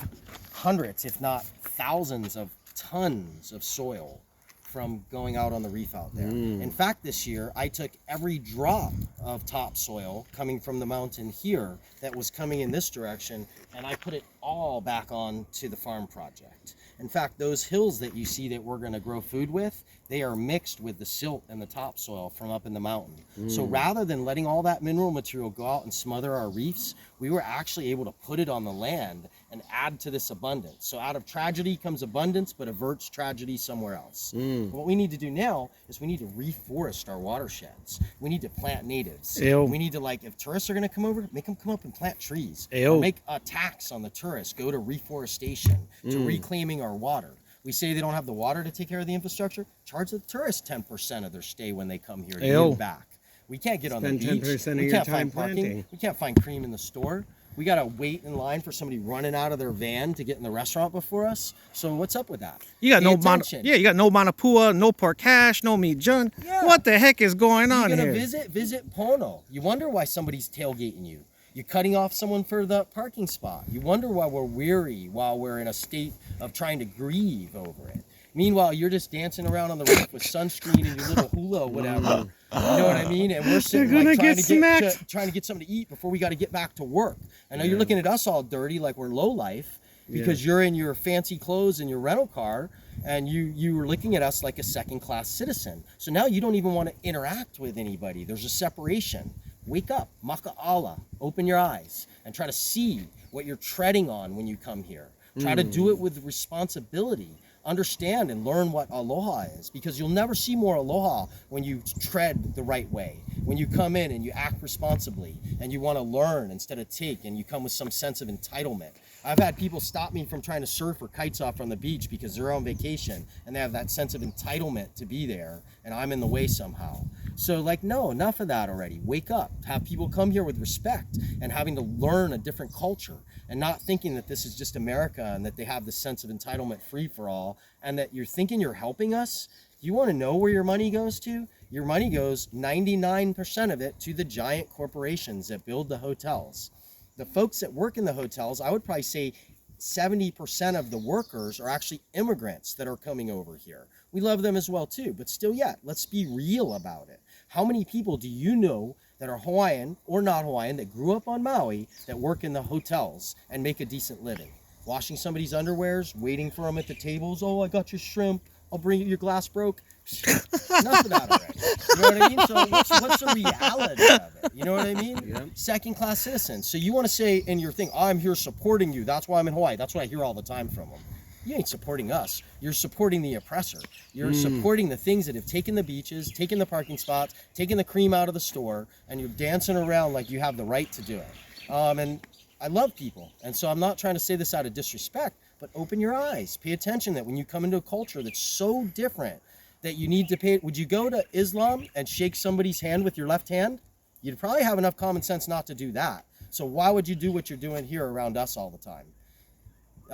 hundreds, if not thousands of tons of soil from going out on the reef out there. In fact, this year, I took every drop of topsoil coming from the mountain here that was coming in this direction, and I put it all back on to the farm project. In fact, those hills that you see that we're gonna grow food with, they are mixed with the silt and the topsoil from up in the mountain. So rather than letting all that mineral material go out and smother our reefs, we were actually able to put it on the land and add to this abundance. So out of tragedy comes abundance, but averts tragedy somewhere else. What we need to do now is we need to reforest our watersheds. We need to plant natives. Ew. We need to, like, if tourists are gonna come over, make them come up and plant trees. Ew. Or make a tax on the tourists, go to reforestation, to reclaiming our water. We say they don't have the water to take care of the infrastructure, charge the tourists 10% of their stay when they come here to Ew. give back. We can't get on the Spend beach. 10% of We your can't time find parking. planting. We can't find cream in the store. We gotta wait in line for somebody running out of their van to get in the restaurant before us. So what's up with that? You got Pay no attention. you got no manapua, no pork hash, no meat jun. Yeah. What the heck is going You're on gonna here? visit Pono. You wonder why somebody's tailgating you. You're cutting off someone for the parking spot. You wonder why we're weary while we're in a state of trying to grieve over it. Meanwhile, you're just dancing around on the roof with sunscreen and your little hula, whatever. You know what I mean? And we're sitting You're like, gonna get smacked. trying to get something to eat before we got to get back to work. I know you're looking at us all dirty like we're low life because you're in your fancy clothes and your rental car, and you were looking at us like a second-class citizen. So now you don't even want to interact with anybody. There's a separation. Wake up, maka'ala, open your eyes, and try to see what you're treading on when you come here. Try to do it with responsibility. Understand and learn what aloha is, because you'll never see more aloha when you tread the right way. When you come in and you act responsibly and you want to learn instead of take, and you come with some sense of entitlement. I've had people stop me from trying to surf or kite surf on the beach because they're on vacation and they have that sense of entitlement to be there, and I'm in the way somehow. So, like, no, enough of that already. Wake up. Have people come here with respect and having to learn a different culture, and not thinking that this is just America and that they have this sense of entitlement free for all, and that you're thinking you're helping us. You want to know where your money goes to? Your money goes 99% of it to the giant corporations that build the hotels. The folks that work in the hotels, I would probably say 70% of the workers are actually immigrants that are coming over here. We love them as well too, but still yet, let's be real about it. How many people do you know that are Hawaiian or not Hawaiian that grew up on Maui that work in the hotels and make a decent living? Washing somebody's underwears, waiting for them at the tables. Oh, I got your shrimp. I'll bring you, your glass broke. Enough of that already. You know what I mean? So what's the reality of it? You know what I mean? Yeah. Second-class citizens. So you want to say in your thing, I'm here supporting you. That's why I'm in Hawaii. That's what I hear all the time from them. You ain't supporting us. You're supporting the oppressor. You're supporting the things that have taken the beaches, taken the parking spots, taken the cream out of the store, and you're dancing around like you have the right to do it. And I love people. And so I'm not trying to say this out of disrespect, but open your eyes. Pay attention that when you come into a culture that's so different that you need to pay. Would you go to Islam and shake somebody's hand with your left hand? You'd probably have enough common sense not to do that. So why would you do what you're doing here around us all the time?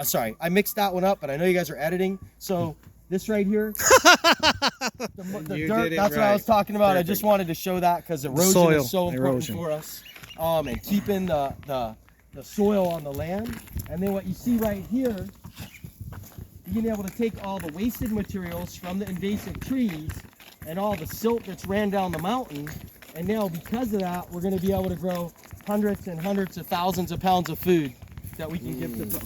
Sorry, I mixed that one up, but I know you guys are editing. So this right here, the You dirt, did it that's what I was right. talking about. I Perfect. just wanted to show that because erosion soil, is so important erosion. for us. And keeping the soil on the land. And then what you see right here, being able to take all the wasted materials from the invasive trees and all the silt that's ran down the mountain. And now because of that, we're going to be able to grow hundreds and hundreds of thousands of pounds of food that we can give to folks.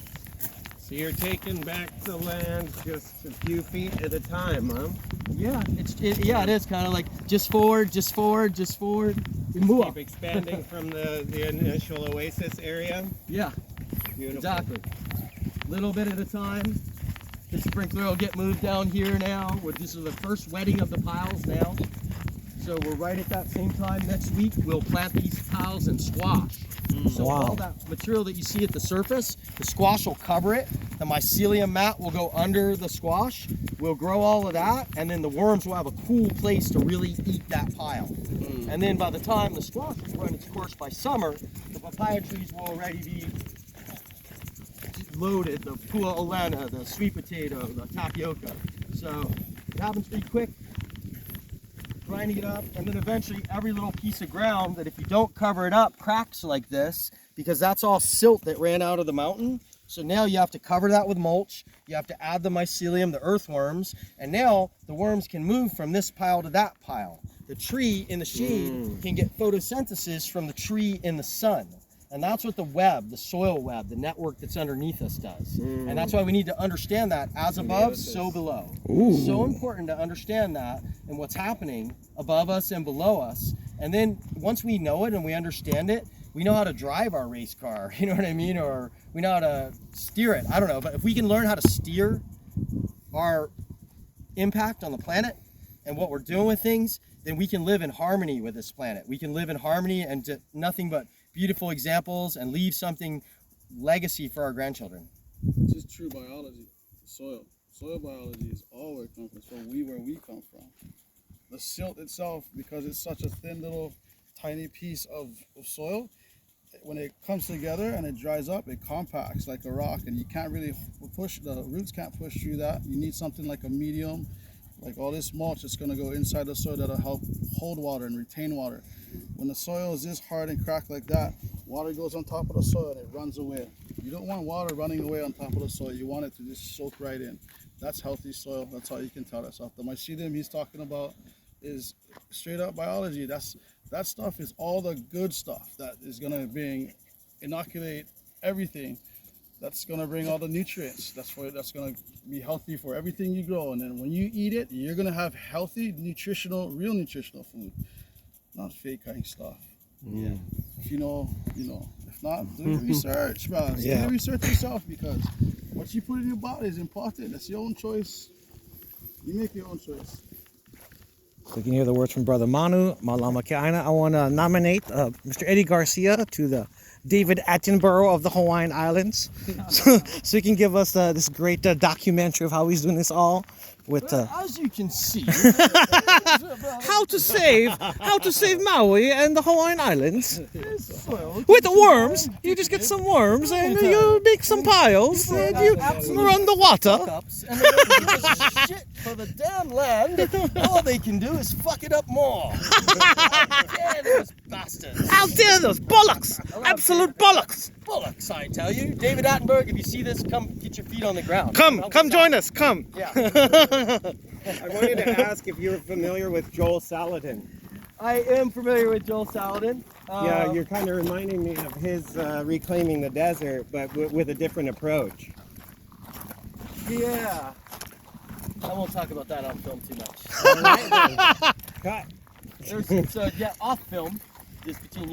So you're taking back the land just a few feet at a time, huh? Yeah, it is kind of like just forward, just forward, just forward. Keep expanding from the initial oasis area. Yeah, Beautiful. exactly. Little bit at a time. The sprinkler will get moved down here now. This is the first wetting of the piles now. So we're right at that same time. Next week, we'll plant these piles in squash. So Wow. all that material that you see at the surface, the squash will cover it. The mycelium mat will go under the squash. We'll grow all of that, and then the worms will have a cool place to really eat that pile. And then by the time the squash has run its course by summer, the papaya trees will already be loaded. The pua olena, the sweet potato, the tapioca. So it happens pretty quick. Grinding it up, and then eventually every little piece of ground that if you don't cover it up cracks like this, because that's all silt that ran out of the mountain. So now you have to cover that with mulch, you have to add the mycelium, the earthworms, and now the worms can move from this pile to that pile. The tree in the shade can get photosynthesis from the tree in the sun. And that's what the web, the soil web, the network that's underneath us does. And that's why we need to understand that as above, so below. It's so important to understand that and what's happening above us and below us. And then once we know it and we understand it, we know how to drive our race car, you know what I mean? Or we know how to steer it. I don't know, but if we can learn how to steer our impact on the planet and what we're doing with things, then we can live in harmony with this planet. We can live in harmony and nothing but beautiful examples and leave something legacy for our grandchildren. It's just true biology. Soil biology is all where it comes from. So where we come from. The silt itself, because it's such a thin little tiny piece of soil, when it comes together and it dries up, it compacts like a rock, and you can't really push, the roots can't push through that. You need something like a medium, like all this mulch that's going to go inside the soil that'll help hold water and retain water. When the soil is this hard and cracked like that, water goes on top of the soil and it runs away. You don't want water running away on top of the soil. You want it to just soak right in. That's healthy soil. That's how you can tell that's healthy. The mycelium he's talking about is straight up biology. That stuff is all the good stuff that is going to inoculate everything. That's going to bring all the nutrients. That's going to be healthy for everything you grow. And then when you eat it, you're going to have healthy, real nutritional food. Not fake kind of stuff. Yeah. If you know, you know. If not, do your research, man. Do Yeah. your research yourself, because what you put in your body is important. That's your own choice. You make your own choice. So you can hear the words from Brother Manu, Malama Ke'aina. I want to nominate Mr. Eddy Garcia to the David Attenborough of the Hawaiian Islands. so he can give us this great documentary of how he's doing this all. With as you can see, how to save Maui and the Hawaiian Islands with the worms. You just get some worms and you make some piles and you run the water. and they don't give a shit for the damn land. All they can do is fuck it up more. How dare those bastards? How dare those bollocks! Absolute bollocks! Bullocks, I tell you. David Attenborough, if you see this, come get your feet on the ground. Come join us. Come. Yeah. I wanted to ask if you're familiar with Joel Salatin. I am familiar with Joel Salatin. Yeah, you're kind of reminding me of his reclaiming the desert, but with a different approach. Yeah. I won't talk about that on film too much. Cut. So yeah, off film, just between you.